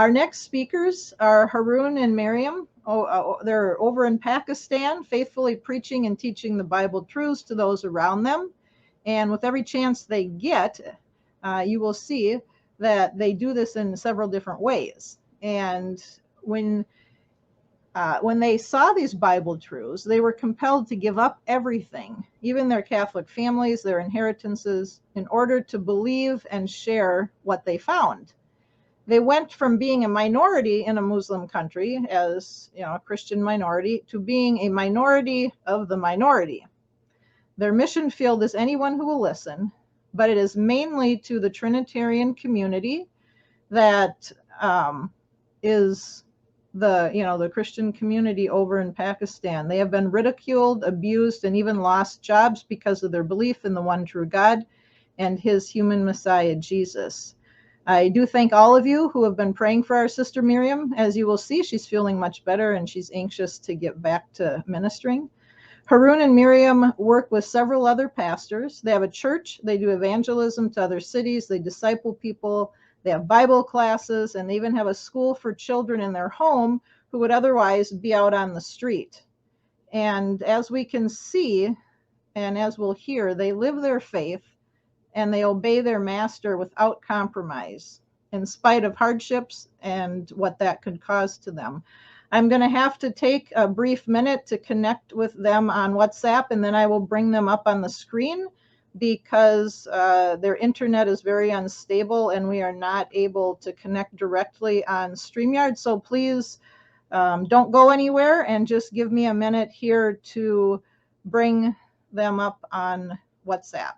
Our next speakers are Haroon and Maryam. They're over in Pakistan, faithfully preaching and teaching the Bible truths to those around them. And with every chance they get, you will see that they do this in several different ways. And when they saw these Bible truths, they were compelled to give up everything, even their Catholic families, their inheritances, in order to believe and share what they found. They went from being a minority in a Muslim country, as a Christian minority, to being a minority of the minority. Their mission field is anyone who will listen, but it is mainly to the Trinitarian community that is the Christian community over in Pakistan. They have been ridiculed, abused, and even lost jobs because of their belief in the one true God and his human Messiah, Jesus. I do thank all of you who have been praying for our sister Maryam. As you will see, she's feeling much better and she's anxious to get back to ministering. Haroon and Maryam work with several other pastors. They have a church. They do evangelism to other cities. They disciple people. They have Bible classes, and they even have a school for children in their home who would otherwise be out on the street. And as we can see, and as we'll hear, they live their faith and they obey their master without compromise, in spite of hardships and what that could cause to them. I'm going to have to take a brief minute to connect with them on WhatsApp, and then I will bring them up on the screen because their internet is very unstable and we are not able to connect directly on StreamYard. So please don't go anywhere and just give me a minute here to bring them up on WhatsApp.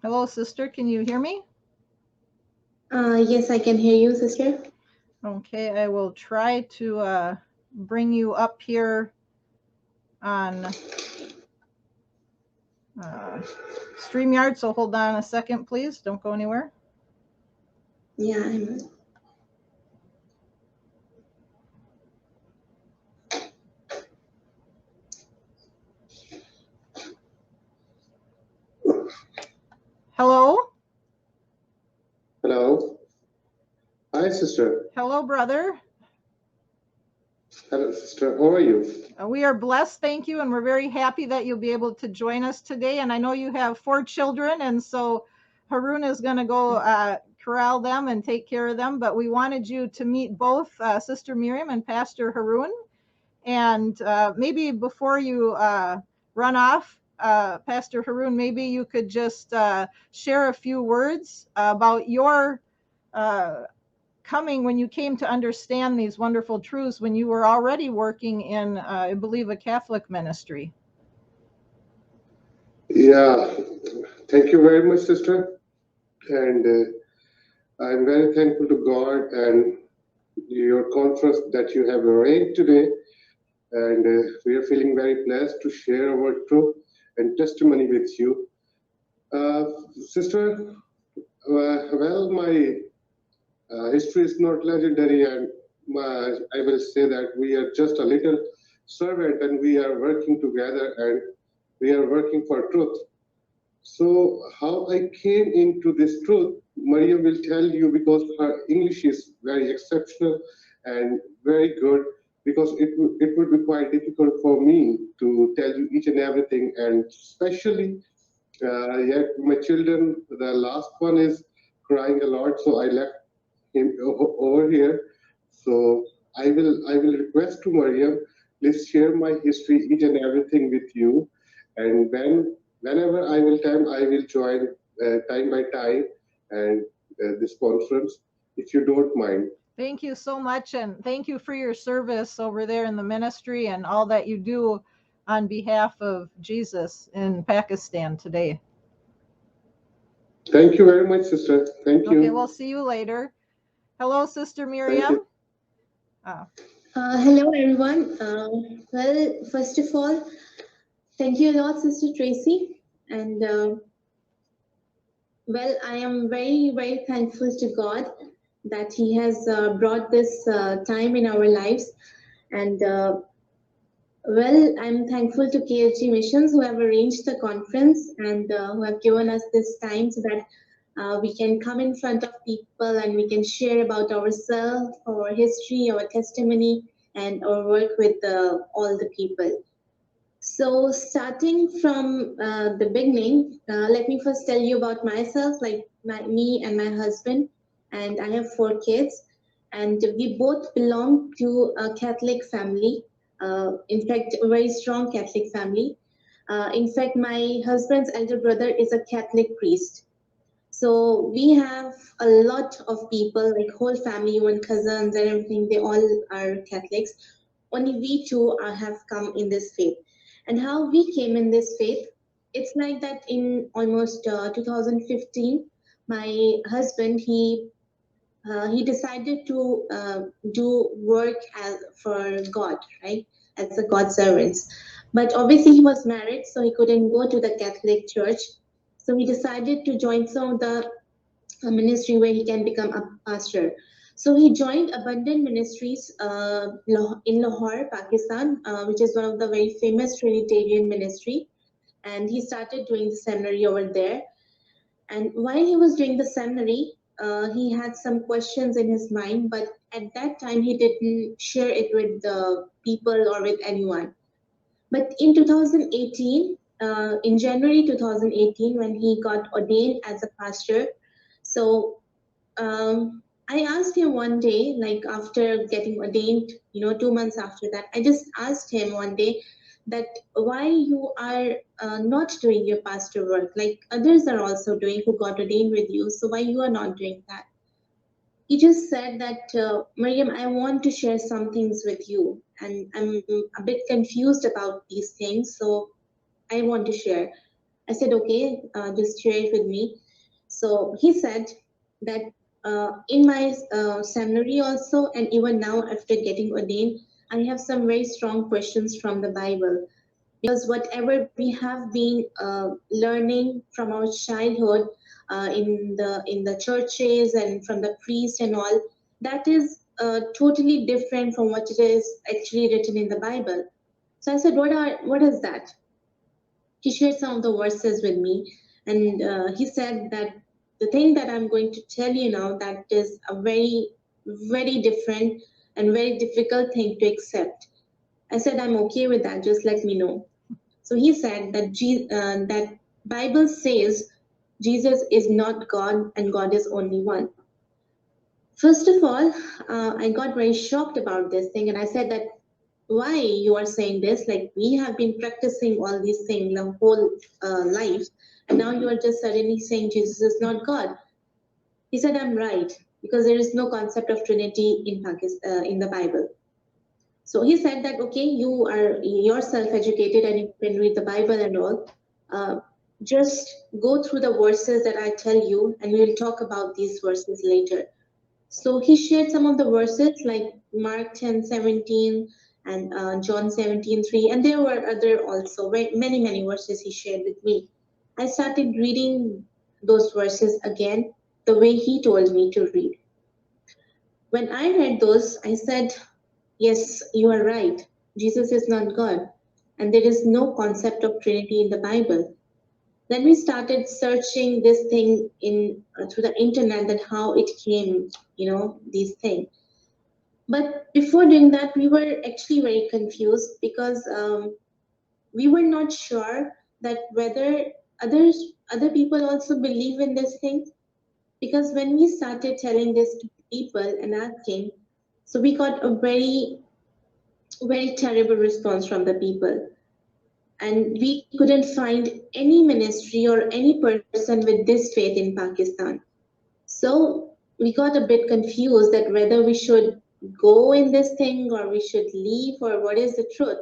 Hello, sister. Can you hear me? Yes, I can hear you, sister. Okay, I will try to bring you up here on StreamYard. So hold on a second, please. Don't go anywhere. Yeah, I'm. Hello? Hello. Hi, sister. Hello, brother. Hello, sister. How are you? We are blessed, thank you, and we're very happy that you'll be able to join us today. And I know you have 4 children, and so Haroon is going to go corral them and take care of them. But we wanted you to meet both Sister Maryam and Pastor Haroon. And maybe before you run off, Pastor Haroon, maybe you could just share a few words about your coming when you came to understand these wonderful truths when you were already working in, I believe, a Catholic ministry. Yeah, thank you very much, sister. And I'm very thankful to God and your conference that you have arranged today. And we are feeling very blessed to share our truth and testimony with you. Sister, well, my history is not legendary, and I will say that we are just a little servant and we are working together and we are working for truth. So how I came into this truth, Maryam will tell you, because her English is very exceptional and very good, because it would be quite difficult for me to tell you each and everything, and especially yet my children, the last one is crying a lot, so I left him over here. So I will request to Maryam, please share my history, each and everything with you, and whenever I will join time by time and this conference, if you don't mind. Thank you so much, and thank you for your service over there in the ministry and all that you do on behalf of Jesus in Pakistan today. Thank you very much, sister. Thank you. Okay, we'll see you later. Hello, Sister Maryam. Hello, everyone. Well, first of all, thank you a lot, Sister Tracy. And well, I am very, very thankful to God that He has brought this time in our lives. And well, I'm thankful to KLG Missions who have arranged the conference and who have given us this time so that we can come in front of people and we can share about ourselves, our history, our testimony, and our work with all the people. So starting from the beginning, let me first tell you about myself, like me and my husband, and I have 4 kids, and we both belong to a Catholic family. In fact, a very strong Catholic family. In fact, my husband's elder brother is a Catholic priest. So we have a lot of people, like whole family, even cousins and everything, they all are Catholics. Only we two have come in this faith. And how we came in this faith, it's like that in almost 2015, my husband, he decided to do work for God, right, as a God servant. But obviously he was married, so he couldn't go to the Catholic Church. So he decided to join some of the ministry where he can become a pastor. So he joined Abundant Ministries in Lahore, Pakistan, which is one of the very famous Trinitarian ministry. And he started doing the seminary over there. And while he was doing the seminary, he had some questions in his mind, but at that time he didn't share it with the people or with anyone. But in 2018, in January 2018, when he got ordained as a pastor, so I asked him one day, like after getting ordained, 2 months after that, I just asked him one day that why you are not doing your pastor work, like others are also doing who got ordained with you, so why you are not doing that? He just said that, Maryam, I want to share some things with you, and I'm a bit confused about these things, so I want to share. I said, okay, just share it with me. So he said that in my seminary also, and even now after getting ordained, I have some very strong questions from the Bible. Because whatever we have been learning from our childhood in the churches and from the priest and all, that is totally different from what it is actually written in the Bible. So I said, what is that? He shared some of the verses with me, and he said that the thing that I'm going to tell you now, that is a very, very different and very difficult thing to accept. I said, I'm okay with that, just let me know. So he said that that Bible says Jesus is not God and God is only one. First of all, I got very shocked about this thing, and I said that why you are saying this? Like, we have been practicing all these things the whole life, and now you are just suddenly saying Jesus is not God. He said, I'm right, because there is no concept of Trinity in Pakistan, in the Bible. So he said that, okay, you are yourself educated and you can read the Bible and all. Just go through the verses that I tell you, and we will talk about these verses later. So he shared some of the verses like Mark 10:17 and John 17:3, and there were other also many, many verses he shared with me. I started reading those verses again the way he told me to read. When I read those, I said, yes, you are right. Jesus is not God, and there is no concept of Trinity in the Bible. Then we started searching this thing in through the internet, that how it came, these things. But before doing that, we were actually very confused because we were not sure that whether other people also believe in this thing. Because when we started telling this to people and asking, so we got a very, very terrible response from the people. And we couldn't find any ministry or any person with this faith in Pakistan. So we got a bit confused that whether we should go in this thing or we should leave or what is the truth.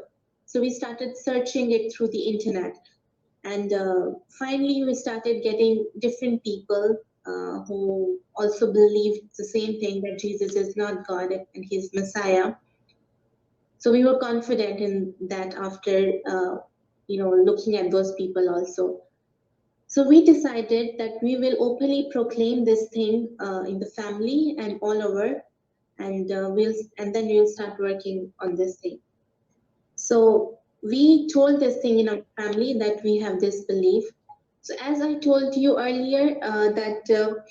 So we started searching it through the internet. And finally, we started getting different people who also believed the same thing, that Jesus is not God and he's Messiah. So we were confident in that after, looking at those people also. So we decided that we will openly proclaim this thing in the family and all over, and then we'll start working on this thing. So we told this thing in our family that we have this belief. So as I told you earlier, that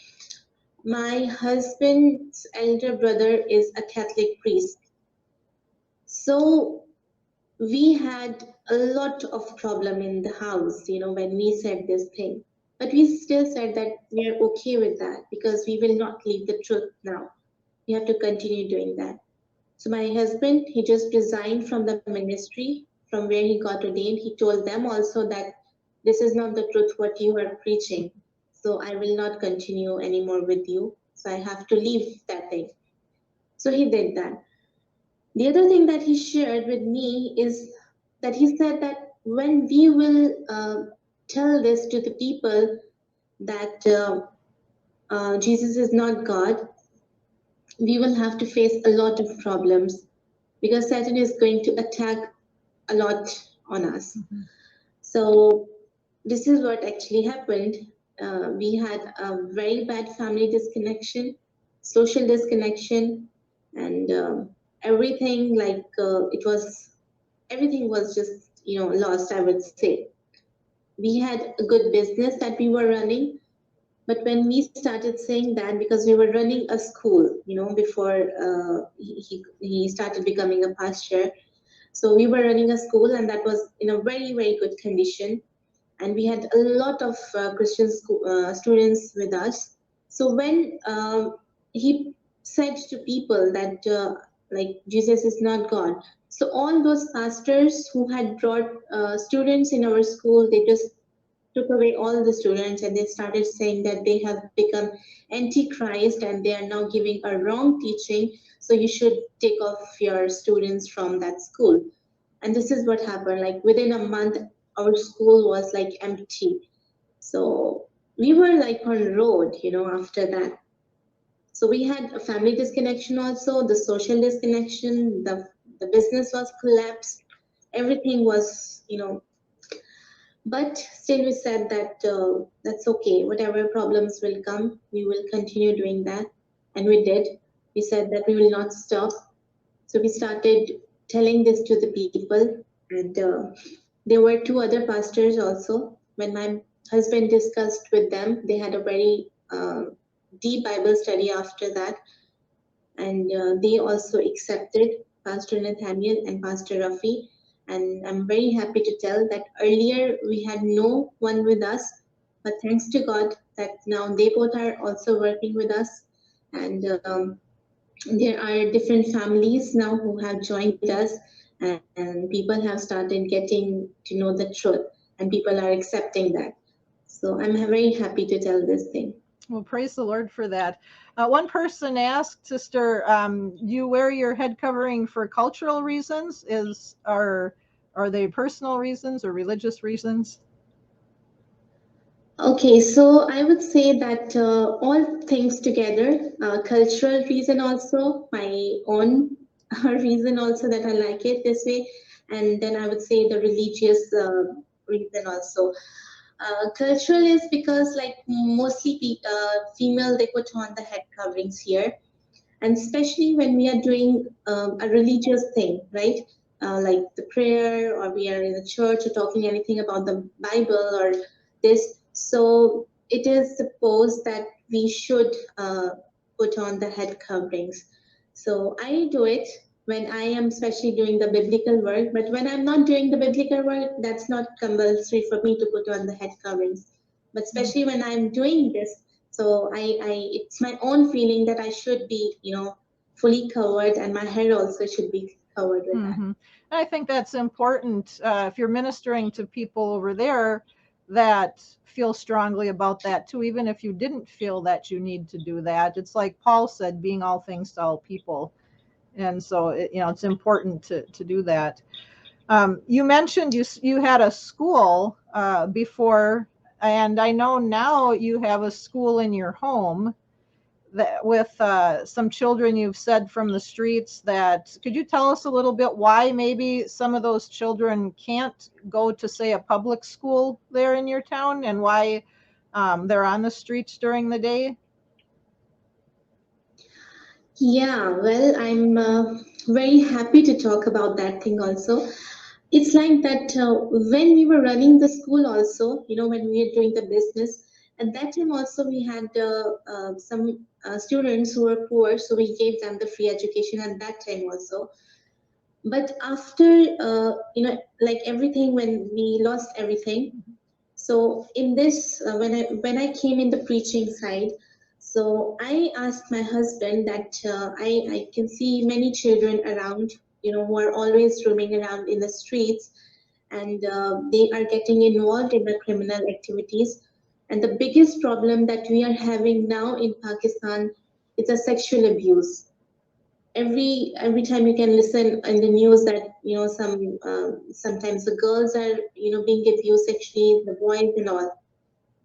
my husband's elder brother is a Catholic priest. So we had a lot of problem in the house, when we said this thing. But we still said that we are okay with that because we will not leave the truth now. We have to continue doing that. So my husband, he just resigned from the ministry from where he got ordained. He told them also that this is not the truth what you are preaching. So I will not continue anymore with you. So I have to leave that thing. So he did that. The other thing that he shared with me is that he said that when we will tell this to the people that Jesus is not God, we will have to face a lot of problems because Satan is going to attack a lot on us. Mm-hmm. So this is what actually happened. We had a very bad family disconnection, social disconnection, and everything everything was just lost, I would say. We had a good business that we were running, but when we started saying that, because we were running a school, before he started becoming a pastor, so we were running a school, and that was in a very, very good condition. And we had a lot of Christian students with us. So when he said to people that Jesus is not God, so all those pastors who had brought students in our school, they just took away all the students and they started saying that they have become antichrist and they are now giving a wrong teaching. So you should take off your students from that school. And this is what happened. Like within a month, our school was like empty. So we were like on road, after that. So we had a family disconnection also, the social disconnection, the business was collapsed, everything was, but still we said that that's okay, whatever problems will come, we will continue doing that. And we did. We said that we will not stop. So we started telling this to the people, and there were two other pastors also. When my husband discussed with them, they had a very deep Bible study after that, and they also accepted Pastor Nathaniel and Pastor Rafi. And I'm very happy to tell that earlier we had no one with us, but thanks to God that now they both are also working with us. And there are different families now who have joined us, and people have started getting to know the truth, and people are accepting that. So I'm very happy to tell this thing. Well, praise the Lord for that. One person asked, Sister, do you wear your head covering for cultural reasons? Are they personal reasons or religious reasons? Okay, so I would say that all things together, cultural reason also, my own reason also that I like it this way, and then I would say the religious reason also. Cultural is because like mostly female, they put on the head coverings here, and especially when we are doing a religious thing, right? Like the prayer, or we are in a church or talking anything about the Bible or this. So it is supposed that we should put on the head coverings. So I do it when I am especially doing the biblical work, but when I'm not doing the biblical work, that's not compulsory for me to put on the head coverings. But especially when I'm doing this, so it's my own feeling that I should be, fully covered, and my hair also should be covered with that. I think that's important. If you're ministering to people over there, that feel strongly about that too, even if you didn't feel that you need to do that. It's like Paul said, being all things to all people. And so, it's important to do that. You mentioned you had a school before, and I know now you have a school in your home that with some children you've said from the streets. That could you tell us a little bit why maybe some of those children can't go to, say, a public school there in your town, and why they're on the streets during the day? Yeah, well, I'm very happy to talk about that thing also. It's like that when we were running the school also, when we were doing the business, at that time also we had some students who were poor, so we gave them the free education at that time also. But after, like everything, when we lost everything, so in this, when I came in the preaching side, so I asked my husband that I can see many children around, who are always roaming around in the streets, and they are getting involved in the criminal activities. And the biggest problem that we are having now in Pakistan is a sexual abuse. Every time you can listen in the news that sometimes the girls are being abused sexually, the boys and all.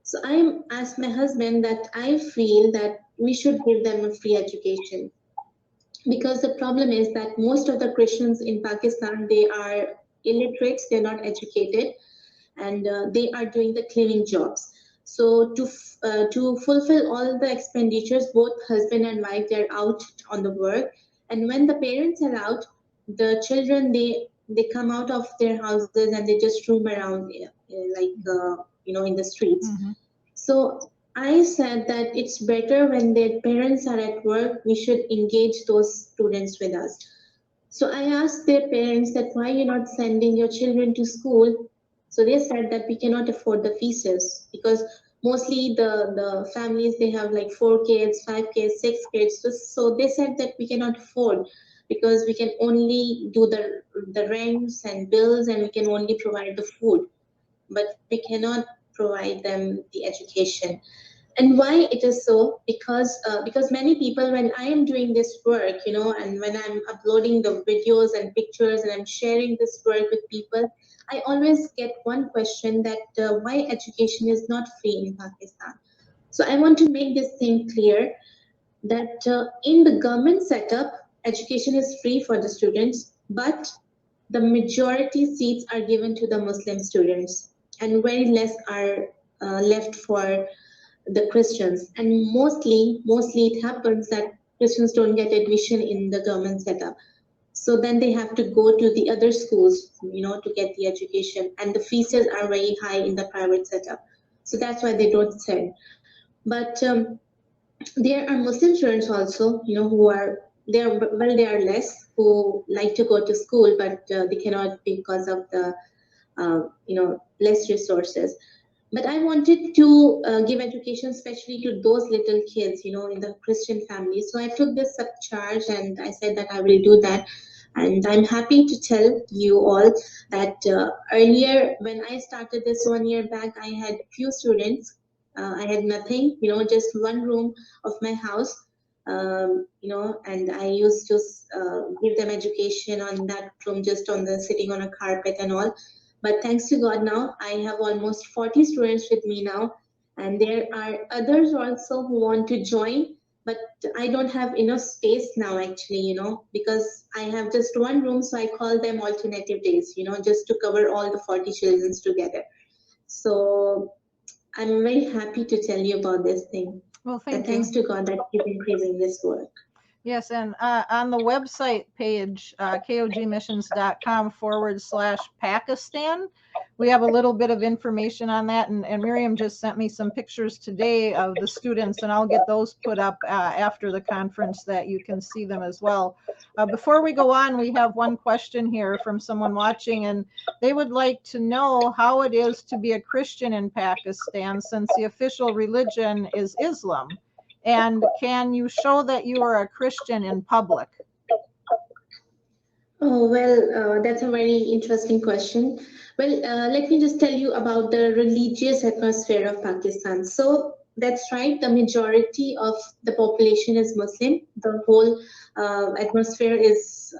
So I asked my husband that I feel that we should give them a free education, because the problem is that most of the Christians in Pakistan, they are illiterate, they're not educated, and they are doing the cleaning jobs. So to fulfill all the expenditures, both husband and wife, they're out on the work, and when the parents are out, the children, they come out of their houses and they just roam around, like in the streets. Mm-hmm. So I said that it's better when their parents are at work, we should engage those students with us. So I asked their parents that why you're not sending your children to school. So they said that we cannot afford the fees, because mostly the families, they have like 4 kids, 5 kids, 6 kids. So they said that we cannot afford, because we can only do the rents and bills, and we can only provide the food, but we cannot provide them the education. And why it is so? Because many people, when I am doing this work, and when I'm uploading the videos and pictures and I'm sharing this work with people, I always get one question, that why education is not free in Pakistan. So I want to make this thing clear, that in the government setup, education is free for the students, but the majority seats are given to the Muslim students, and very less are left for the Christians. And mostly it happens that Christians don't get admission in the government setup. So then they have to go to the other schools, to get the education. And the fees are very high in the private setup. So that's why they don't send. But there are Muslim students also, who are there. Well, they are less who like to go to school, but they cannot because of the less resources. But I wanted to give education especially to those little kids, in the Christian families. So I took this up charge and I said that I will do that. And I'm happy to tell you all that earlier, when I started this 1 year back, I had few students. I had nothing, just one room of my house, and I used to give them education on that room, just on the sitting on a carpet and all. But thanks to God, now I have almost 40 students with me now, and there are others also who want to join, but I don't have enough space now actually, because I have just one room, so I call them alternative days, just to cover all the 40 children together. So I'm very happy to tell you about this thing. Well, And thank thanks you. to God that He's increasing this work. Yes, and on the website page, kogmissions.com/Pakistan, we have a little bit of information on that. And Miriam just sent me some pictures today of the students, and I'll get those put up after the conference that you can see them as well. Before we go on, we have one question here from someone watching, and they would like to know how it is to be a Christian in Pakistan, since the official religion is Islam. And can you show that you are a Christian in public? Oh, well, that's a very interesting question. Well, let me just tell you about the religious atmosphere of Pakistan. So that's right, the majority of the population is Muslim. The whole atmosphere is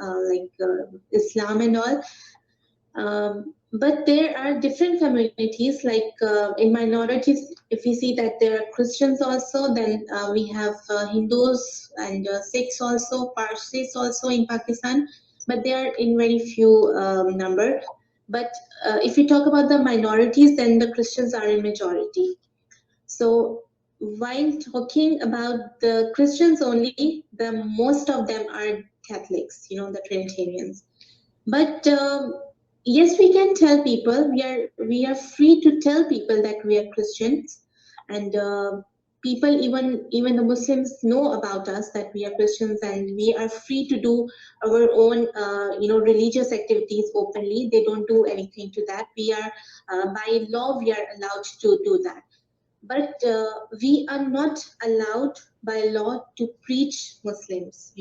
Islam and all. But there are different communities, like in minorities, if we see that there are Christians also, then we have Hindus and Sikhs also, Parsis also in Pakistan, but they are in very few number. But if we talk about the minorities, then the Christians are in majority. So while talking about the Christians only, the most of them are Catholics, the Trinitarians. But yes, we can tell people, we are free to tell people that we are Christians, and people, even the Muslims know about us that we are Christians, and we are free to do our own religious activities openly. They don't do anything to that. We are by law we are allowed to do that, but we are not allowed by law to preach Muslims.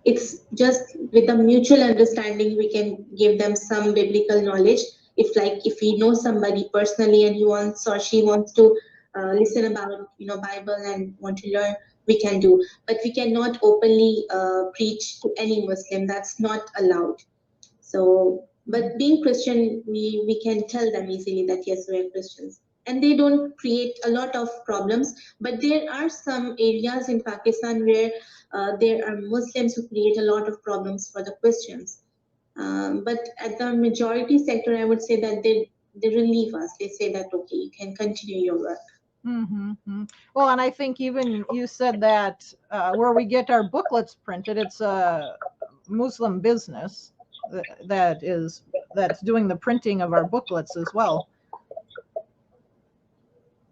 It's just with a mutual understanding we can give them some biblical knowledge. If we know somebody personally and he wants or she wants to listen about Bible and want to learn, we can do, but we cannot openly preach to any Muslim. That's not allowed. So, but being Christian, we can tell them easily that yes, we are Christians, and they don't create a lot of problems. But there are some areas in Pakistan where there are Muslims who create a lot of problems for the Christians. But at the majority sector, I would say that they relieve us. They say that okay, you can continue your work. Mm-hmm. Well, and I think even you said that where we get our booklets printed, it's a Muslim business that's doing the printing of our booklets as well.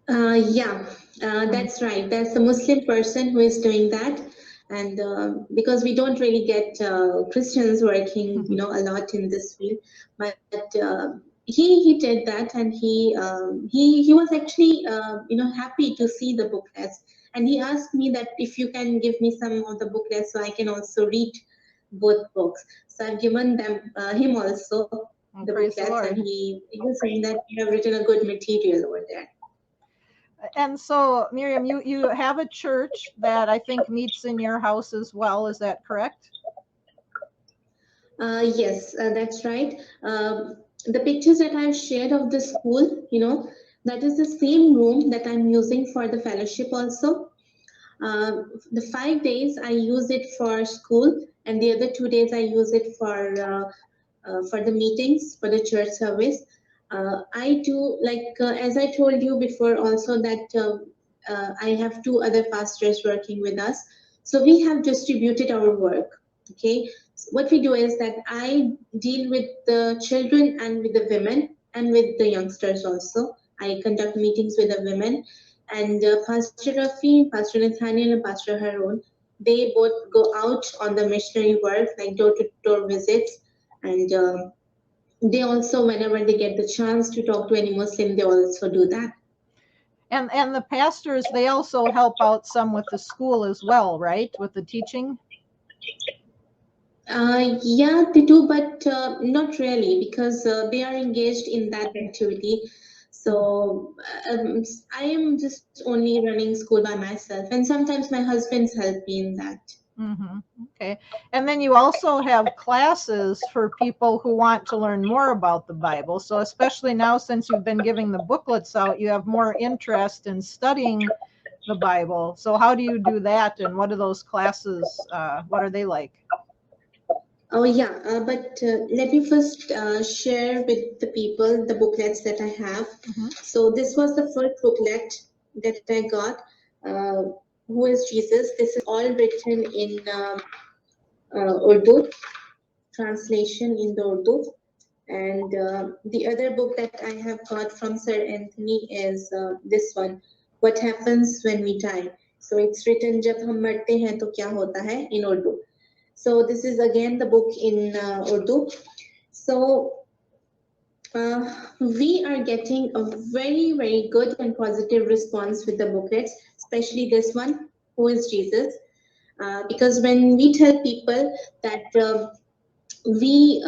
Yeah, that's right. That's the Muslim person who is doing that, and because we don't really get Christians working, a lot in this field, but he did that, and he was actually happy to see the booklets, and he asked me that if you can give me some of the booklets so I can also read both books. So I've given him also the booklets, and he was saying that you have written a good material over there. And so, Maryam, you have a church that I think meets in your house as well. Is that correct? Yes, that's right. The pictures that I've shared of the school, that is the same room that I'm using for the fellowship also. The 5 days I use it for school, and the other 2 days I use it for the meetings, for the church service. I do, as I told you before also, that I have 2 other pastors working with us. So we have distributed our work. Okay. What we do is that I deal with the children and with the women and with the youngsters also. I conduct meetings with the women, and Pastor Rafi, Pastor Nathaniel, and Pastor Haroon, they both go out on the missionary work, like door-to-door visits, and they also, whenever they get the chance to talk to any Muslim, they also do that. And the pastors, they also help out some with the school as well, right? With the teaching? Yeah, they do, but not really, because they are engaged in that activity. So I am just only running school by myself, and sometimes my husband's help me in that. Okay. And then you also have classes for people who want to learn more about the Bible. So especially now, since you've been giving the booklets out, you have more interest in studying the Bible. So how do you do that, and what are those classes, what are they like? Oh yeah, but let me first share with the people the booklets that I have. So this was the first booklet that I got. Who is Jesus? This is all written in Urdu, translation in the Urdu. And the other book that I have got from Sir Anthony is this one, What Happens When We Die. So it's written Jab Hum Marte Hain To Kya Hota Hai in Urdu. So this is again the book in Urdu. So we are getting a very, very good and positive response with the booklets, especially this one, Who is Jesus? Because when we tell people that we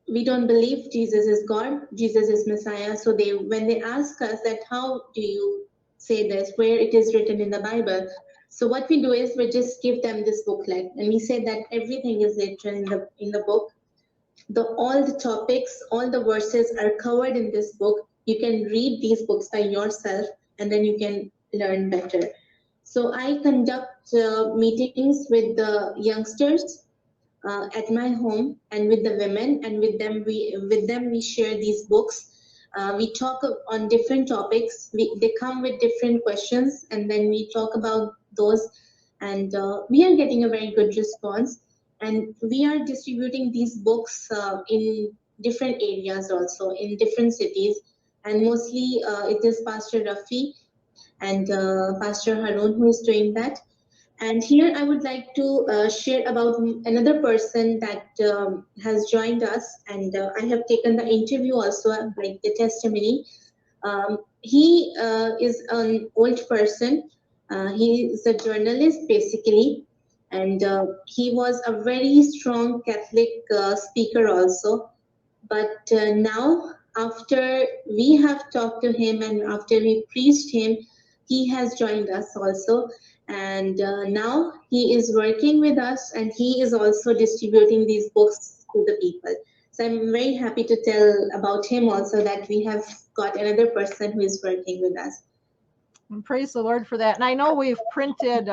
we don't believe Jesus is God, Jesus is Messiah. So when they ask us that, how do you say this, where it is written in the Bible? So what we do is we just give them this booklet, and we say that everything is written in the book. All the topics, all the verses are covered in this book. You can read these books by yourself, and then you can learn better. So I conduct meetings with the youngsters at my home, and with the women, and with them we share these books. We talk on different topics. They come with different questions, and then we talk about those, and we are getting a very good response. And we are distributing these books in different areas, also in different cities, and mostly it is Pastor Rafi and Pastor Haroon who is doing that. And here I would like to share about another person that has joined us, and I have taken the interview also, like the testimony. He is an old person. He is a journalist basically, and he was a very strong Catholic speaker also. But now, after we have talked to him and after we preached him, he has joined us also. And now he is working with us, and he is also distributing these books to the people. So I'm very happy to tell about him also, that we have got another person who is working with us. And praise the Lord for that. And I know we've printed,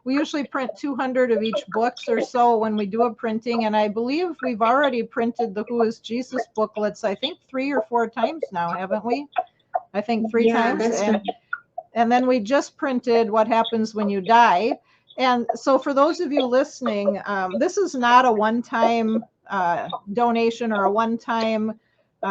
we usually print 200 of each books or so when we do a printing. And I believe we've already printed the Who is Jesus booklets, I think 3 or 4 times now, haven't we? I think 3 times. That's right. And then we just printed What Happens When You Die. And so for those of you listening, this is not a one-time donation or a one-time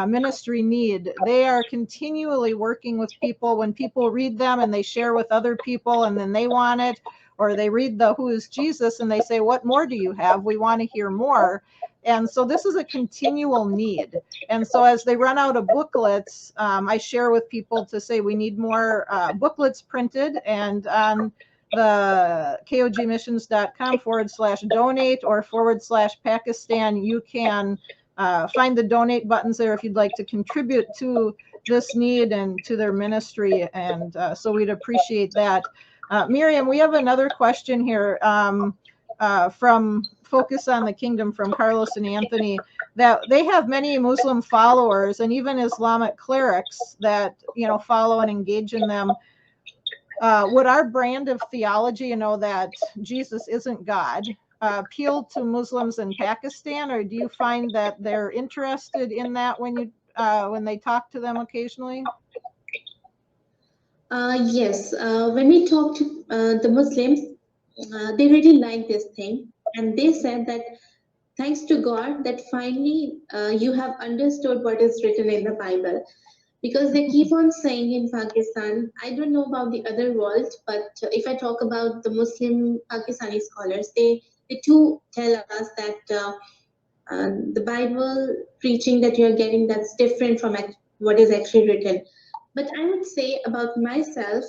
ministry need. They are continually working with people. When people read them and they share with other people and then they want it, or they read the Who is Jesus and they say, what more do you have? We want to hear more. And so this is a continual need. And so as they run out of booklets, I share with people to say we need more booklets printed, and on the kogmissions.com/donate or /Pakistan, you can find the donate buttons there if you'd like to contribute to this need and to their ministry. And so we'd appreciate that. Maryam, we have another question here from Focus on the Kingdom, from Carlos and Anthony, that they have many Muslim followers and even Islamic clerics that, you know, follow and engage in them. Would our brand of theology, you know, that Jesus isn't God, appeal to Muslims in Pakistan, or do you find that they're interested in that when they talk to them occasionally? Yes, when we talk to the Muslims, they really like this thing, and they said that thanks to God that finally you have understood what is written in the Bible. Because they keep on saying in Pakistan, I don't know about the other world, but if I talk about the Muslim Pakistani scholars, they too tell us that the Bible preaching that you're getting, that's different from what is actually written. But I would say about myself,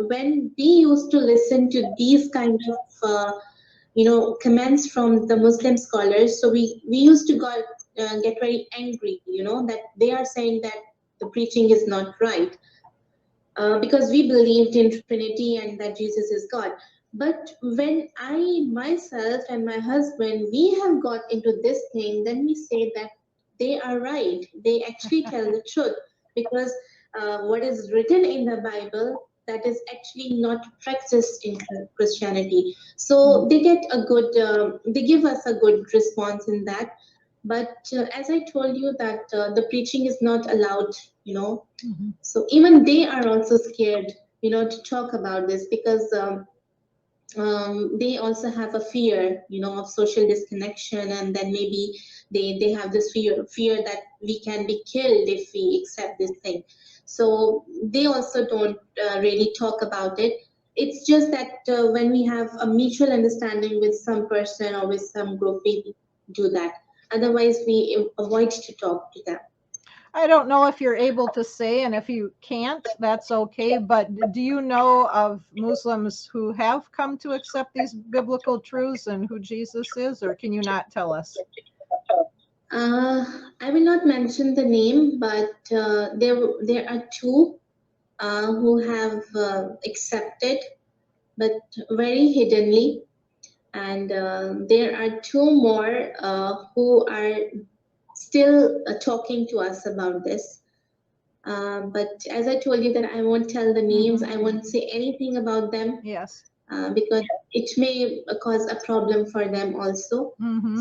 when we used to listen to these kind of comments from the Muslim scholars, so we used to get very angry, that they are saying that the preaching is not right, because we believed in Trinity and that Jesus is God. But when I myself and my husband, we have got into this thing, then we say that they are right. They actually tell the truth, because what is written in the Bible, that is actually not practiced in Christianity. So they get a good, they give us a good response in that. But as I told you that the preaching is not allowed, so even they are also scared, to talk about this, because they also have a fear, of social disconnection, and then maybe they have this fear that we can be killed if we accept this thing. So they also don't really talk about it. It's just that when we have a mutual understanding with some person or with some group, we do that. Otherwise, we avoid to talk to them. I don't know if you're able to say, and if you can't, that's okay. But do you know of Muslims who have come to accept these biblical truths and who Jesus is, or can you not tell us? I will not mention the name, but there are two who have accepted, but very hiddenly, and there are two more who are still talking to us about this. But as I told you that I won't tell the names, I won't say anything about them. Yes. Because it may cause a problem for them also.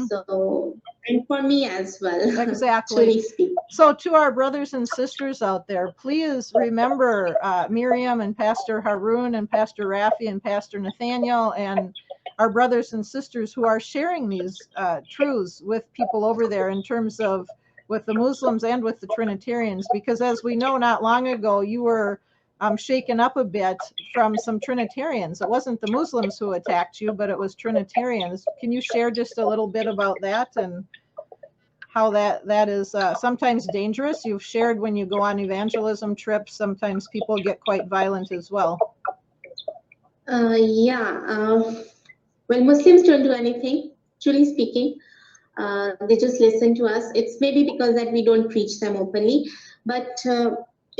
So, and for me as well. Exactly. Truly speaking. So to our brothers and sisters out there, please remember Maryam and Pastor Haroon and Pastor Rafi and Pastor Nathaniel and our brothers and sisters who are sharing these truths with people over there in terms of with the Muslims and with the Trinitarians, because as we know, not long ago, you were shaken up a bit from some Trinitarians. It wasn't the Muslims who attacked you, but it was Trinitarians. Can you share just a little bit about that and how that is sometimes dangerous? You've shared when you go on evangelism trips, sometimes people get quite violent as well. Well, Muslims don't do anything, truly speaking. They just listen to us. It's maybe because that we don't preach them openly. But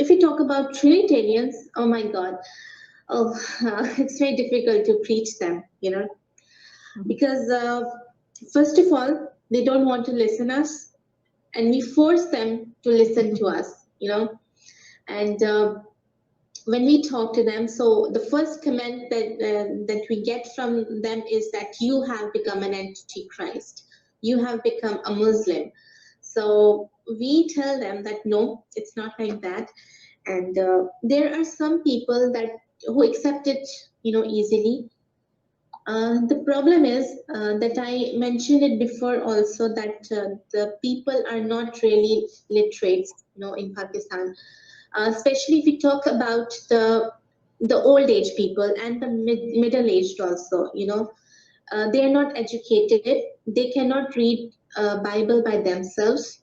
if we talk about Trinitarians, oh my God, it's very difficult to preach them, because first of all, they don't want to listen us, and we force them to listen to us, and when we talk to them, so the first comment that we get from them is that you have become an antichrist, you have become a Muslim. So we tell them that no, it's not like that. And there are some people that who accept it, easily. The problem is that I mentioned it before also, that the people are not really literate, in Pakistan. Especially if we talk about the old age people and the middle aged also, they are not educated. They cannot read Bible by themselves,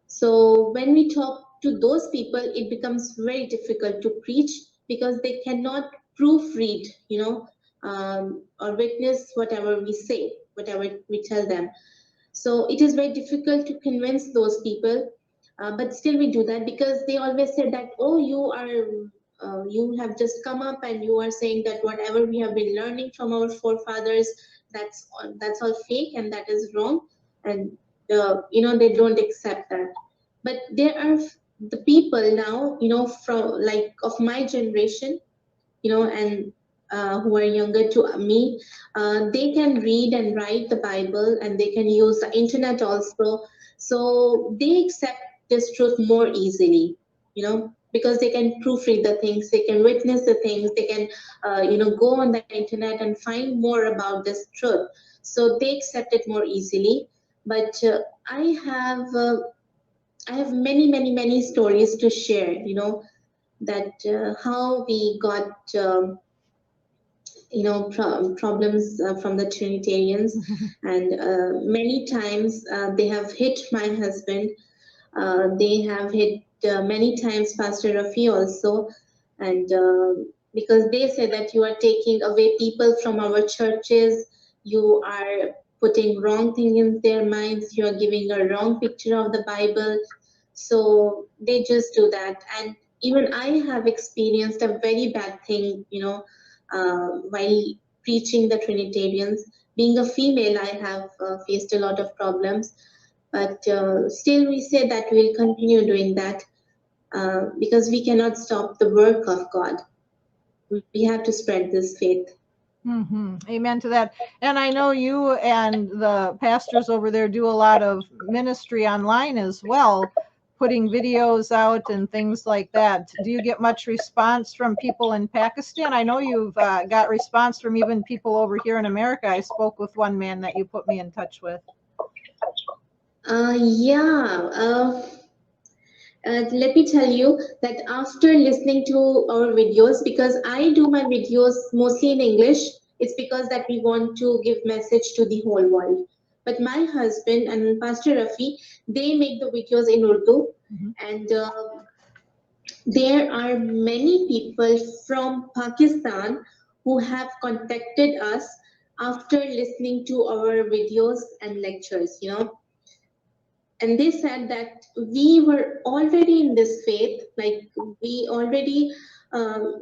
So when we talk to those people, it becomes very difficult to preach because they cannot proofread, or witness whatever we say, whatever we tell them. So it is very difficult to convince those people, but still we do that because they always say that, oh, you have just come up and you are saying that whatever we have been learning from our forefathers, that's all fake and that is wrong, and they don't accept that. But there are the people now, from like of my generation, and who are younger to me, they can read and write the Bible and they can use the internet also. So they accept this truth more easily, because they can proofread the things, they can witness the things, they can, go on the internet and find more about this truth. So they accept it more easily. But I have many, many, many stories to share, that how we got problems from the Trinitarians, and many times they have hit my husband. They have hit many times Pastor Rafi also, and because they say that you are taking away people from our churches, you are putting wrong thing in their minds, you are giving a wrong picture of the Bible. So they just do that. And even I have experienced a very bad thing, while preaching the Trinitarians. Being a female, I have faced a lot of problems, but still we say that we'll continue doing that because we cannot stop the work of God. We have to spread this faith. Amen to that. And I know you and the pastors over there do a lot of ministry online as well, putting videos out and things like that. Do you get much response from people in Pakistan? I know you've got response from even people over here in America. I spoke with one man that you put me in touch with. Let me tell you that after listening to our videos, because I do my videos mostly in English, it's because that we want to give message to the whole world. But my husband and Pastor Rafi, they make the videos in Urdu, and there are many people from Pakistan who have contacted us after listening to our videos and lectures, and they said that we were already in this faith, like we already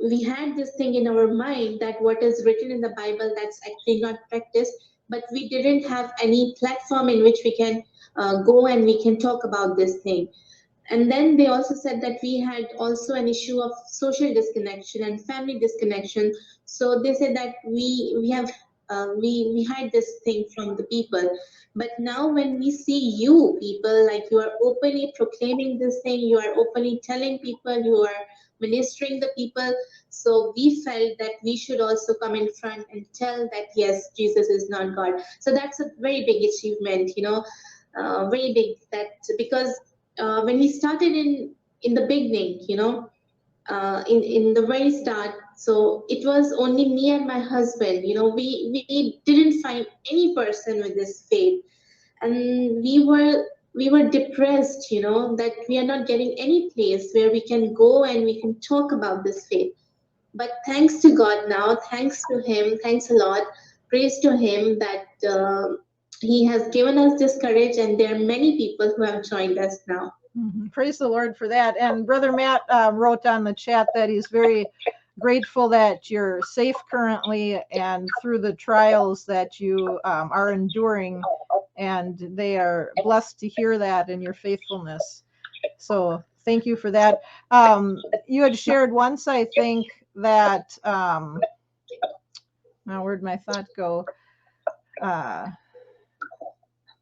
we had this thing in our mind that what is written in the Bible, that's actually not practiced, but we didn't have any platform in which we can go and we can talk about this thing. And then they also said that we had also an issue of social disconnection and family disconnection. So they said that we have we hide this thing from the people. But now when we see you people, like you are openly proclaiming this thing, you are openly telling people, you are ministering the people. So we felt that we should also come in front and tell that yes, Jesus is not God. So that's a very big achievement, you know, very big. That because when we started in the beginning, you know, in the very start, so it was only me and my husband. You know, we didn't find any person with this faith, and we were depressed. You know, that we are not getting any place where we can go and we can talk about this faith. But thanks to God now, thanks to Him, thanks a lot, praise to Him that He has given us this courage, and there are many people who have joined us now. Praise the Lord for that. And Brother Matt wrote on the chat that he's very grateful that you're safe currently and through the trials that you are enduring. And they are blessed to hear that and your faithfulness. So thank you for that. You had shared once, I think, that, now where'd my thought go?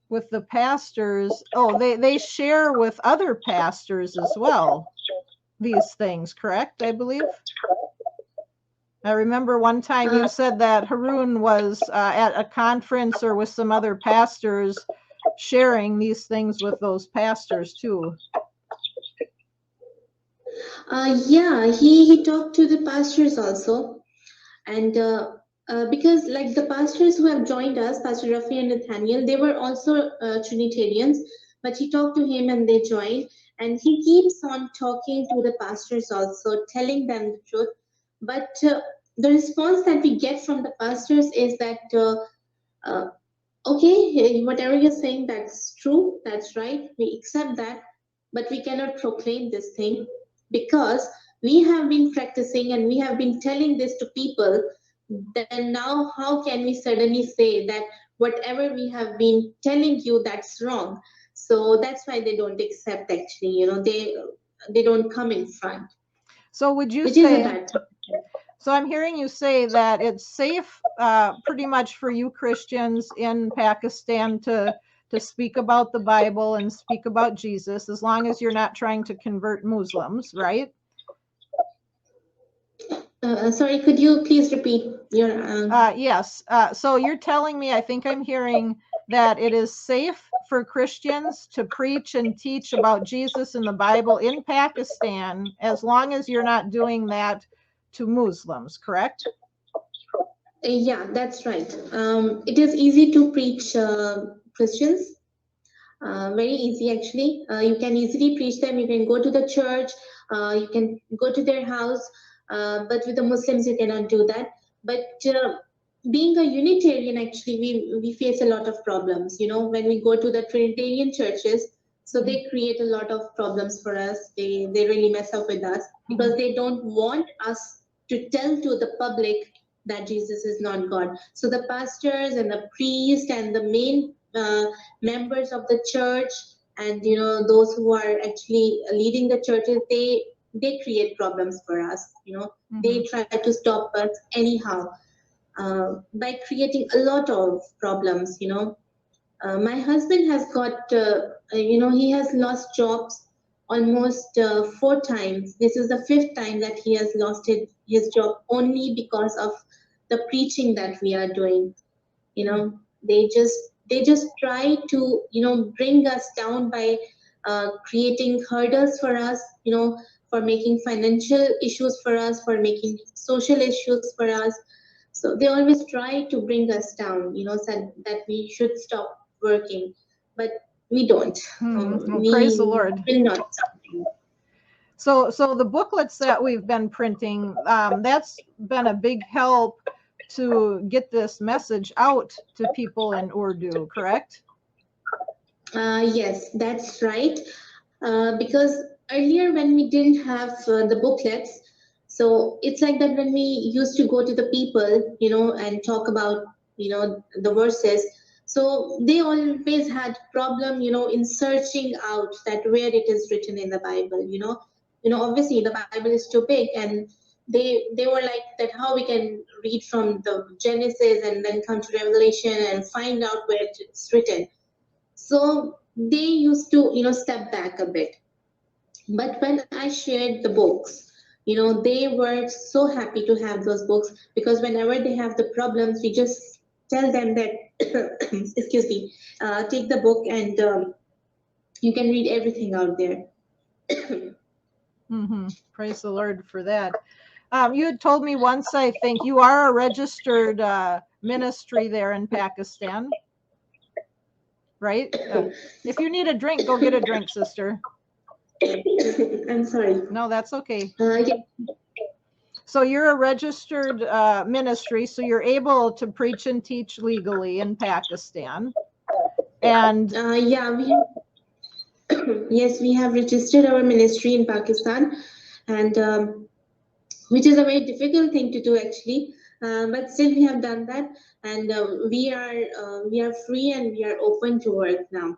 With the pastors, they share with other pastors as well, these things, correct? I believe. I remember one time you said that Haroon was at a conference or with some other pastors sharing these things with those pastors too. Yeah, he talked to the pastors also, and because like the pastors who have joined us, Pastor Rafi and Nathaniel, they were also Trinitarians, but he talked to him and they joined, and he keeps on talking to the pastors also, telling them the truth. But the response that we get from the pastors is that okay, whatever you're saying, that's true, that's right, we accept that, but we cannot proclaim this thing because we have been practicing and we have been telling this to people. Then now, how can we suddenly say that whatever we have been telling you, that's wrong? So that's why they don't accept. Actually, you know, they don't come in front. So would you which say? Is a bad thing. So I'm hearing you say that it's safe, pretty much for you Christians in Pakistan to speak about the Bible and speak about Jesus, as long as you're not trying to convert Muslims, right? Sorry, could you please repeat your? Yes. So you're telling me, I think I'm hearing that it is safe for Christians to preach and teach about Jesus and the Bible in Pakistan, as long as you're not doing that to Muslims, correct? Yeah, that's right. It is easy to preach Christians. Very easy, actually. You can easily preach them. You can go to the church. You can go to their house. But with the Muslims, you cannot do that. But being a Unitarian, actually, we face a lot of problems. You know, when we go to the Trinitarian churches, so they create a lot of problems for us. They really mess up with us because they don't want us to tell to the public that Jesus is not God. So the pastors and the priest and the main members of the church, and you know, those who are actually leading the churches, they create problems for us. You know, they try to stop us anyhow by creating a lot of problems. You know, my husband has got you know, he has lost jobs almost 4 times. This is the 5th time that he has lost his job only because of the preaching that we are doing. You know, they just try to, you know, bring us down by creating hurdles for us, you know, for making financial issues for us, for making social issues for us. So they always try to bring us down, you know, said that we should stop working, but we don't. Praise the Lord. Will not. So the booklets that we've been printing, that's been a big help to get this message out to people in Urdu, correct? Yes, that's right. Because earlier when we didn't have the booklets, so it's like that when we used to go to the people, and talk about, the verses. So they always had problem, in searching out that where it is written in the Bible. Obviously the Bible is too big, and they were like that. How we can read from the Genesis and then come to Revelation and find out where it's written? So they used to, step back a bit. But when I shared the books, they were so happy to have those books, because whenever they have the problems, we just tell them that, excuse me, take the book, and you can read everything out there. Praise the Lord for that. You had told me once, I think, you are a registered ministry there in Pakistan, right? If you need a drink, go get a drink, sister. I'm sorry. No, that's okay. Yeah. So you're a registered ministry, so you're able to preach and teach legally in Pakistan. And Yeah, yes, we have registered our ministry in Pakistan, and which is a very difficult thing to do actually. But still, we have done that, and we are free and we are open to work now.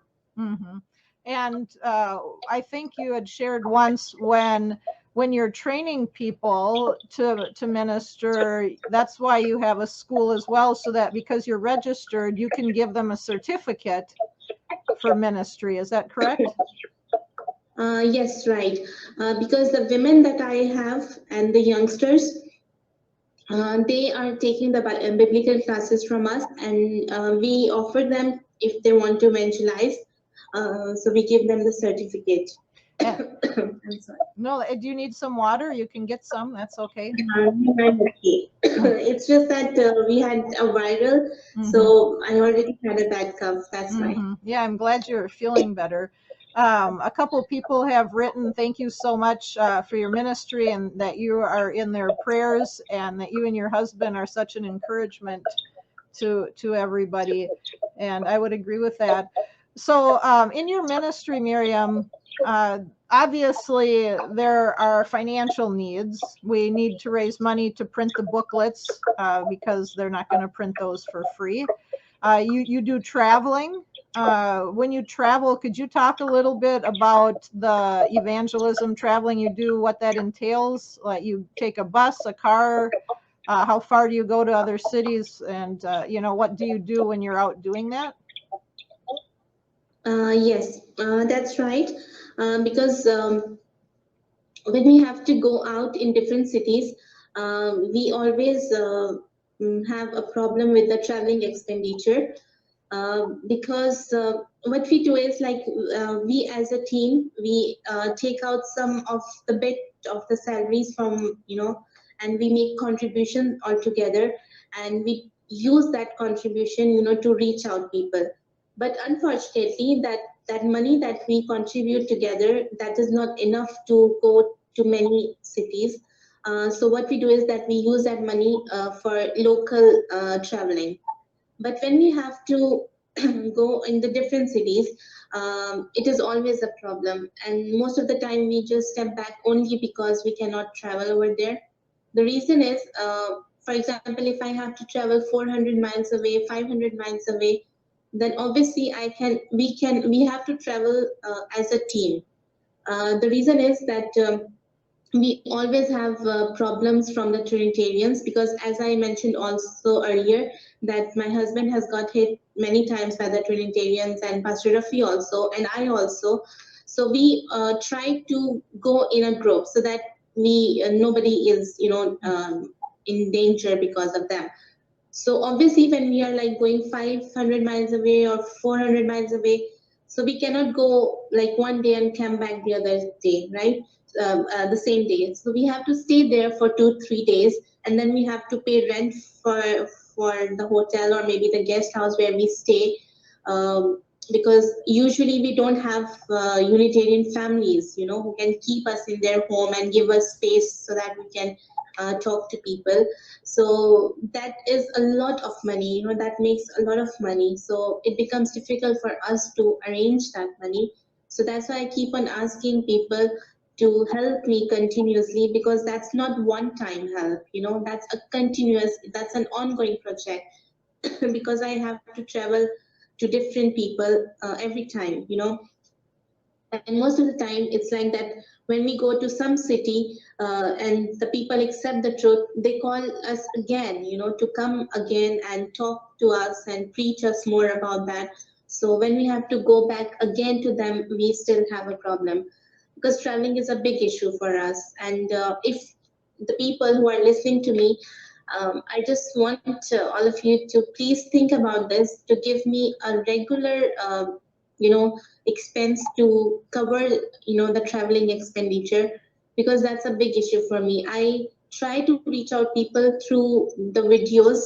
And I think you had shared once when you're training people to minister, that's why you have a school as well, so that because you're registered, you can give them a certificate for ministry. Is that correct? Yes, right. Because the women that I have and the youngsters, they are taking the biblical classes from us, and we offer them if they want to evangelize. So we give them the certificate. I'm sorry. No, do you need some water? You can get some. That's okay. Okay. It's just that we had a viral, so I already had a bad cough. That's why. Yeah, I'm glad you're feeling better. A couple people have written, thank you so much for your ministry, and that you are in their prayers, and that you and your husband are such an encouragement to everybody. And I would agree with that. So in your ministry, Maryam, obviously there are financial needs. We need to raise money to print the booklets because they're not going to print those for free. You do traveling. When you travel, could you talk a little bit about the evangelism traveling you do, what that entails? Like, you take a bus, a car, how far do you go to other cities, and what do you do when you're out doing that? Yes, that's right. Because when we have to go out in different cities, we always have a problem with the traveling expenditure. Because what we do is, like, we as a team, we take out some of the bit of the salaries from, and we make contribution altogether, and we use that contribution, to reach out people. But unfortunately, that money that we contribute together, that is not enough to go to many cities. So what we do is that we use that money for local traveling. But when we have to go in the different cities, it is always a problem. And most of the time, we just step back only because we cannot travel over there. The reason is, for example, if I have to travel 400 miles away, 500 miles away, then obviously we have to travel as a team. The reason is that we always have problems from the Trinitarians, because, as I mentioned also earlier, that my husband has got hit many times by the Trinitarians, and Pastor Rafi also, and I also. So we try to go in a group so that nobody is in danger because of them. So obviously, when we are like going 500 miles away or 400 miles away, so we cannot go like one day and come back the other day, right? The same day. So we have to stay there for 2-3 days, and then we have to pay rent for the hotel or maybe the guest house where we stay. Because usually we don't have Unitarian families, who can keep us in their home and give us space so that we can talk to people. So that is a lot of money, that makes a lot of money. So it becomes difficult for us to arrange that money. So that's why I keep on asking people to help me continuously, because that's not one time help, that's a continuous, that's an ongoing project. Because I have to travel to different people every time, and most of the time it's like that. When we go to some city and the people accept the truth, they call us again, to come again and talk to us and preach us more about that. So when we have to go back again to them, we still have a problem, because traveling is a big issue for us. And if the people who are listening to me, I just want all of you to please think about this, to give me a regular, you know, expense to cover, the traveling expenditure, because that's a big issue for me. I try to reach out people through the videos,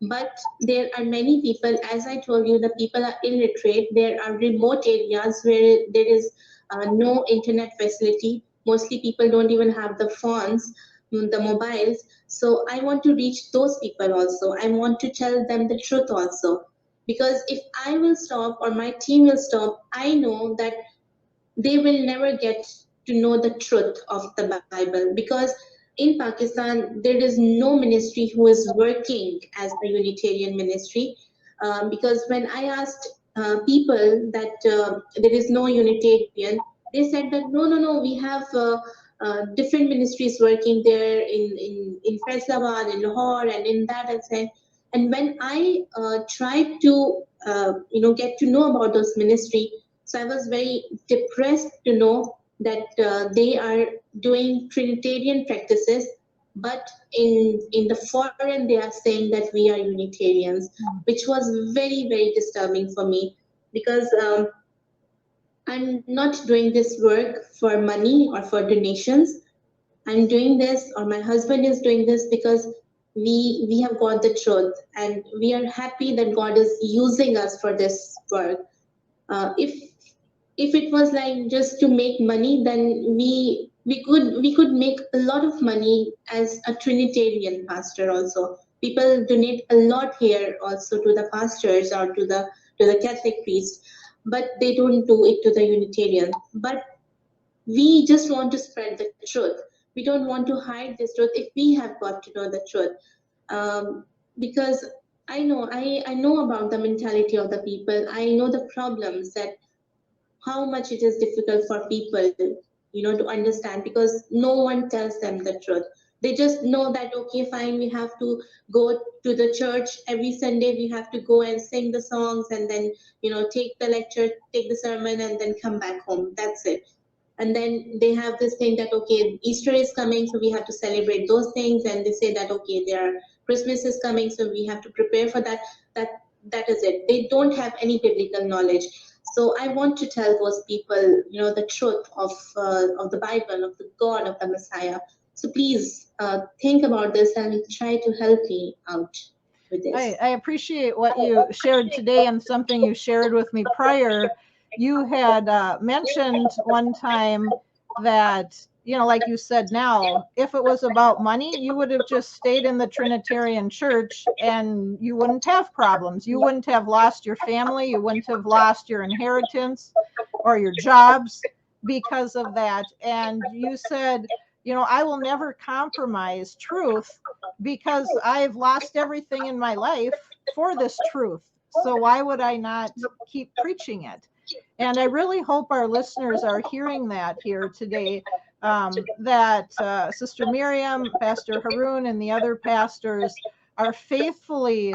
but there are many people, as I told you, the people are illiterate. There are remote areas where there is no internet facility. Mostly people don't even have the phones, the mobiles. So I want to reach those people also. I want to tell them the truth also. Because if I will stop or my team will stop, I know that they will never get to know the truth of the Bible. Because in Pakistan, there is no ministry who is working as a Unitarian ministry. Because when I asked people that there is no Unitarian, they said that no, we have different ministries working there in Faisalabad, in Lahore, and in that. And when I tried to get to know about those ministry, so I was very depressed to know that they are doing Trinitarian practices, but in the foreign they are saying that we are Unitarians, which was very, very disturbing for me. Because I'm not doing this work for money or for donations. I'm doing this, or my husband is doing this, because we have got the truth, and we are happy that God is using us for this work. If it was like just to make money, then we could make a lot of money as a Trinitarian pastor also. People donate a lot here also to the pastors or to the Catholic priests, but they don't do it to the Unitarian. But we just want to spread the truth. We don't want to hide this truth if we have got to know the truth. Because I know about the mentality of the people. I know the problems, that how much it is difficult for people, to understand, because no one tells them the truth. They just know that, okay, fine, we have to go to the church every Sunday, we have to go and sing the songs, and then, take the lecture, take the sermon, and then come back home. That's it. And then they have this thing that, okay, Easter is coming, so we have to celebrate those things, and they say that, okay, Christmas is coming, so we have to prepare for that. That is it. They don't have any biblical knowledge. So I want to tell those people, the truth of the Bible, of the God, of the Messiah. So please think about this and try to help me out with this. I appreciate what you shared today, and something you shared with me prior. You had mentioned one time that, like you said now, if it was about money, you would have just stayed in the Trinitarian church and you wouldn't have problems. You wouldn't have lost your family. You wouldn't have lost your inheritance or your jobs because of that. And you said, I will never compromise truth, because I've lost everything in my life for this truth. So why would I not keep preaching it? And I really hope our listeners are hearing that here today, that Sister Maryam, Pastor Haroon, and the other pastors are faithfully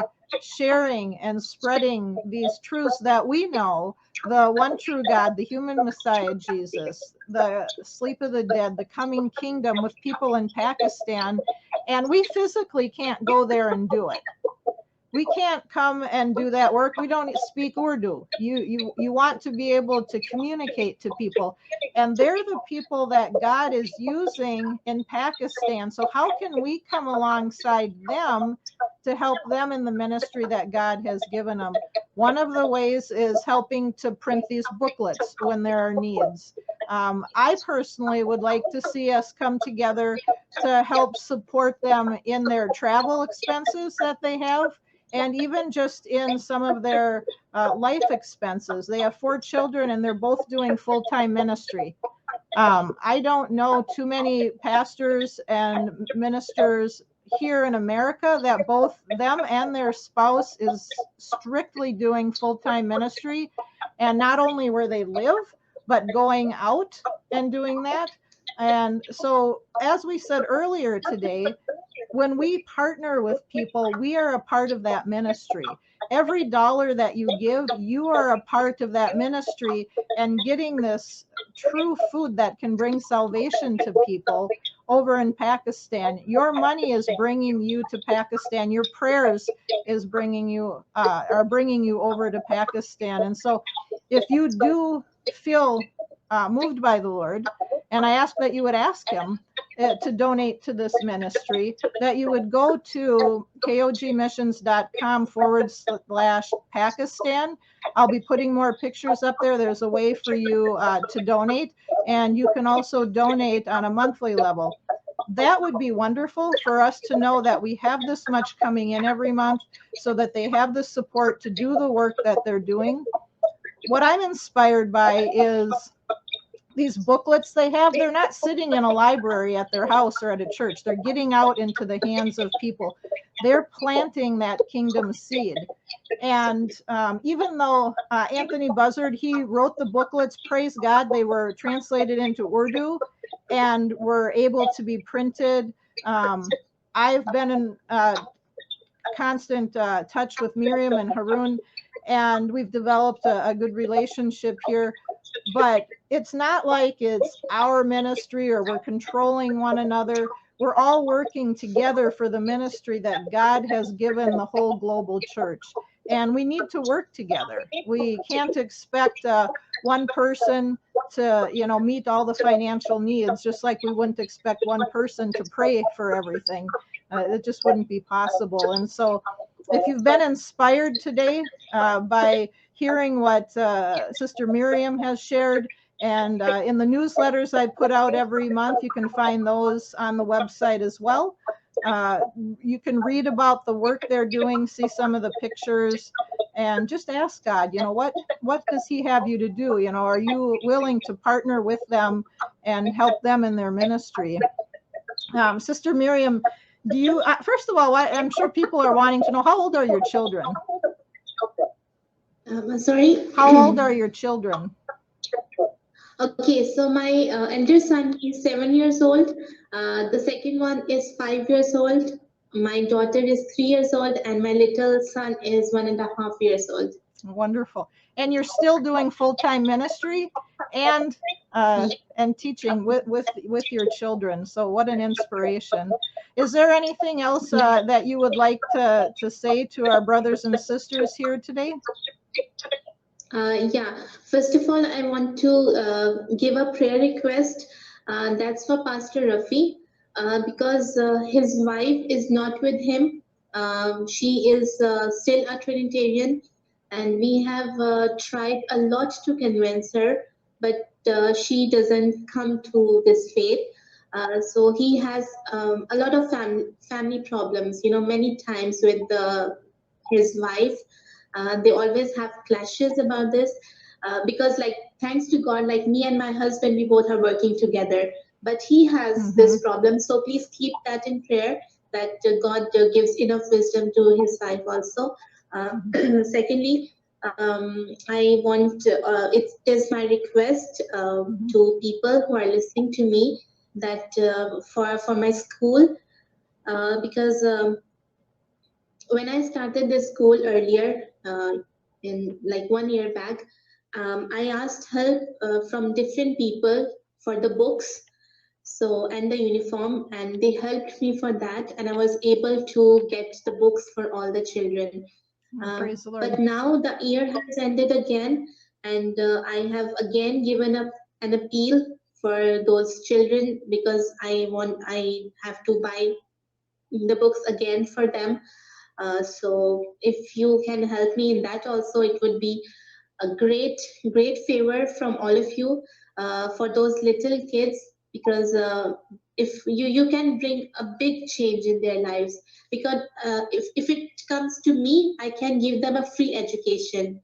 sharing and spreading these truths that we know: the one true God, the human Messiah, Jesus, the sleep of the dead, the coming kingdom, with people in Pakistan. And we physically can't go there and do it. We can't come and do that work. We don't speak Urdu. You want to be able to communicate to people, and they're the people that God is using in Pakistan. So how can we come alongside them to help them in the ministry that God has given them? One of the ways is helping to print these booklets when there are needs. I personally would like to see us come together to help support them in their travel expenses that they have, and even just in some of their life expenses. They have 4 children and they're both doing full-time ministry. I don't know too many pastors and ministers here in America that both them and their spouse is strictly doing full-time ministry, and not only where they live, but going out and doing that. And so, as we said earlier today, when we partner with people, we are a part of that ministry. Every dollar that you give, you are a part of that ministry and getting this true food that can bring salvation to people over in Pakistan. Your money is bringing you to Pakistan. Your prayers is bringing you are bringing you over to Pakistan. And so, if you do feel moved by the Lord, and I ask that you would ask Him to donate to this ministry, that you would go to kogmissions.com/Pakistan. I'll be putting more pictures up there. There's a way for you to donate, and you can also donate on a monthly level. That would be wonderful for us to know that we have this much coming in every month, so that they have the support to do the work that they're doing. What I'm inspired by is these booklets they have. They're not sitting in a library at their house or at a church. They're getting out into the hands of people. They're planting that kingdom seed. And even though Anthony Buzzard, he wrote the booklets, praise God, they were translated into Urdu and were able to be printed. I've been in constant touch with Maryam and Haroon, and we've developed a good relationship here. But it's not like it's our ministry or we're controlling one another. We're all working together for the ministry that God has given the whole global church. And we need to work together. We can't expect one person to, meet all the financial needs, just like we wouldn't expect one person to pray for everything. It just wouldn't be possible. And so if you've been inspired today by hearing what Sister Maryam has shared, and in the newsletters I put out every month, you can find those on the website as well. You can read about the work they're doing, see some of the pictures, and just ask God, what does He have you to do? Are you willing to partner with them and help them in their ministry? Sister Maryam, do you, first of all, I'm sure people are wanting to know, how old are your children? Sorry? How old are your children? Okay, so my elder son is 7 years old. The second one is 5 years old. My daughter is 3 years old, and my little son is 1.5 years old. Wonderful. And you're still doing full-time ministry and teaching with your children. So what an inspiration. Is there anything else that you would like to say to our brothers and sisters here today? Yeah, first of all, I want to give a prayer request. That's for Pastor Rafi, because his wife is not with him. She is still a Trinitarian, and we have tried a lot to convince her, but she doesn't come to this faith. So he has a lot of family problems, many times with his wife. They always have clashes about this because, thanks to God, me and my husband, we both are working together. But he has this problem, so please keep that in prayer, that God gives enough wisdom to his wife also. Secondly, I want it is my request to people who are listening to me that for my school, because when I started this school earlier, in 1 year back, I asked help from different people for the books, and the uniform, and they helped me for that, and I was able to get the books for all the children. Praise the Lord. But now the year has ended again, and I have again given up an appeal for those children because I have to buy the books again for them. So if you can help me in that also, it would be a great favor from all of you for those little kids, because if you can bring a big change in their lives, because if it comes to me, I can give them a free education.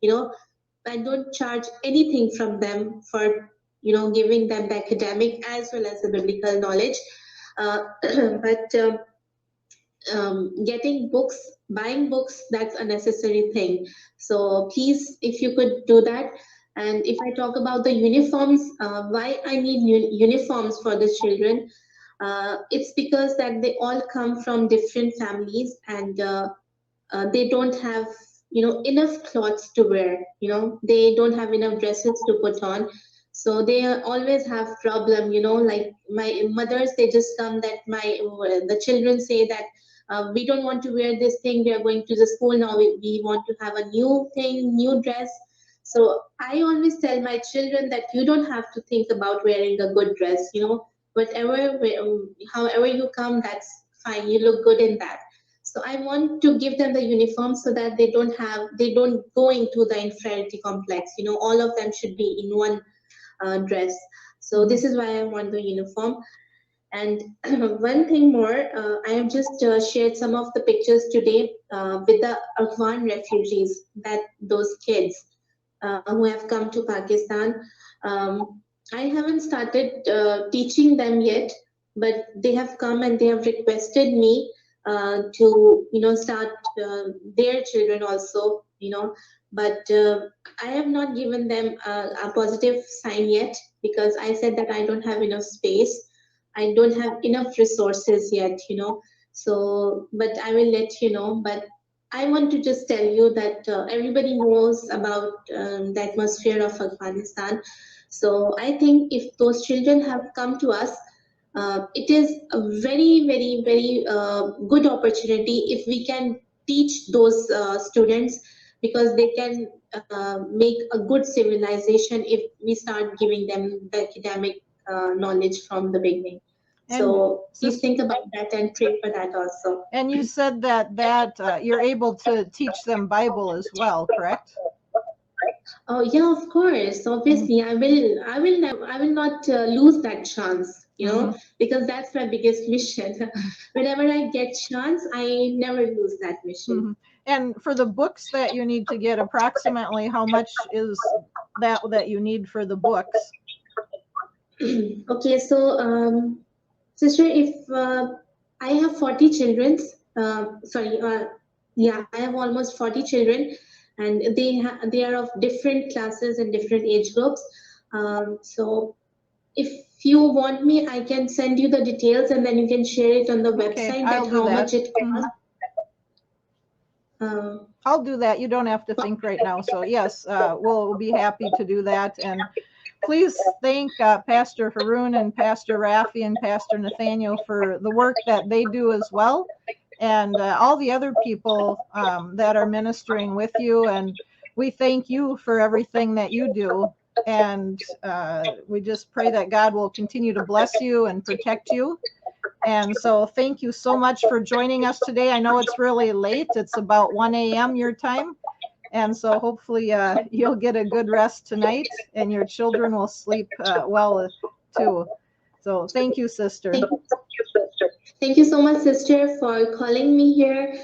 I don't charge anything from them for giving them the academic as well as the biblical knowledge. But getting books, buying books, that's a necessary thing. So please, if you could do that. And if I talk about the uniforms, why I need uniforms for the children, it's because that they all come from different families, and they don't have enough clothes to wear. They don't have enough dresses to put on, so they always have problem. Like my mothers, they just come that the children say that we don't want to wear this thing, we are going to the school now, we want to have a new thing, new dress. So I always tell my children that you don't have to think about wearing a good dress. Whatever, however you come, that's fine, you look good in that. So I want to give them the uniform so that they don't go into the inferiority complex. All of them should be in one dress. So this is why I want the uniform. And one thing more, I have just shared some of the pictures today with the Afghan refugees, that those kids who have come to Pakistan. I haven't started teaching them yet, but they have come and they have requested me to start their children also. But I have not given them a positive sign yet, because I said that I don't have enough space, I don't have enough resources yet. So but I will let you know. But I want to just tell you that everybody knows about the atmosphere of Afghanistan. So I think if those children have come to us, it is a very, very, very good opportunity if we can teach those students, because they can make a good civilization if we start giving them the academic knowledge from the beginning. So please think about that and pray for that also. And you said that you're able to teach them Bible as well, correct? Oh yeah, of course. Obviously, I will not lose that chance. Because that's my biggest mission. Whenever I get chance, I never lose that mission. And for the books that you need to get, approximately how much is that you need for the books? Okay, so sister, if I have 40 children, yeah, I have almost 40 children, and they are of different classes and different age groups. So if you want me, I can send you the details, and then you can share it on the website that how much it costs. I'll do that. You don't have to think right now. So yes, we'll be happy to do that. And please thank Pastor Haroon and Pastor Rafi and Pastor Nathaniel for the work that they do as well, and all the other people that are ministering with you. And we thank you for everything that you do. And we just pray that God will continue to bless you and protect you. And so thank you so much for joining us today. I know it's really late. It's about 1 a.m. your time. And so hopefully you'll get a good rest tonight, and your children will sleep well too. So thank you, sister. Thank you so much, sister, for calling me here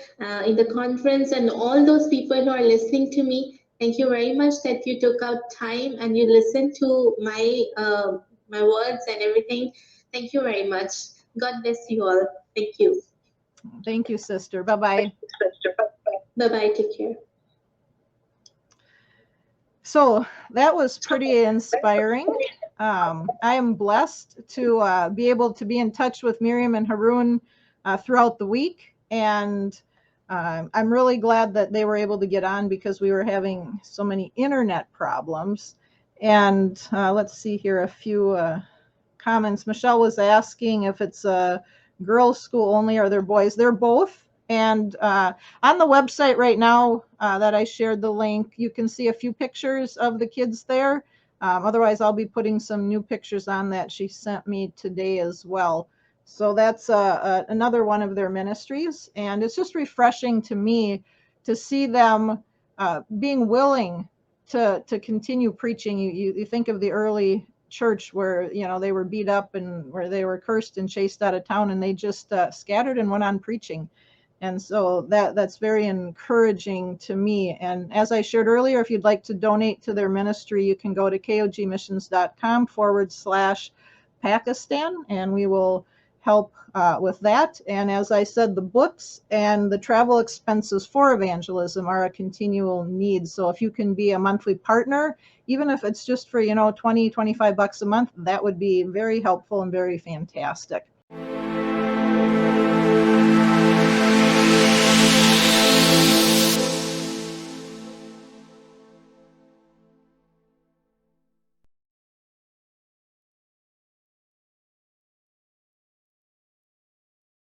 in the conference, and all those people who are listening to me. Thank you very much that you took out time and you listened to my words and everything. Thank you very much. God bless you all. Thank you. Thank you, sister. Bye-bye. Bye-bye. Take care. So that was pretty inspiring. I am blessed to be able to be in touch with Maryam and Haroon throughout the week. And I'm really glad that they were able to get on, because we were having so many internet problems. And let's see here, a few comments. Michelle was asking if it's a girls' school only or they're boys. They're both. And on the website right now that I shared the link, you can see a few pictures of the kids there. Otherwise, I'll be putting some new pictures on that she sent me today as well. So that's another one of their ministries. And it's just refreshing to me to see them being willing to continue preaching. You think of the early church where, you know, they were beat up and where they were cursed and chased out of town, and they just scattered and went on preaching. And so that's very encouraging to me. And as I shared earlier, if you'd like to donate to their ministry, you can go to kogmissions.com/Pakistan, and we will help with that. And as I said, the books and the travel expenses for evangelism are a continual need. So if you can be a monthly partner, even if it's just for, you know, $20, $25 a month, that would be very helpful and very fantastic.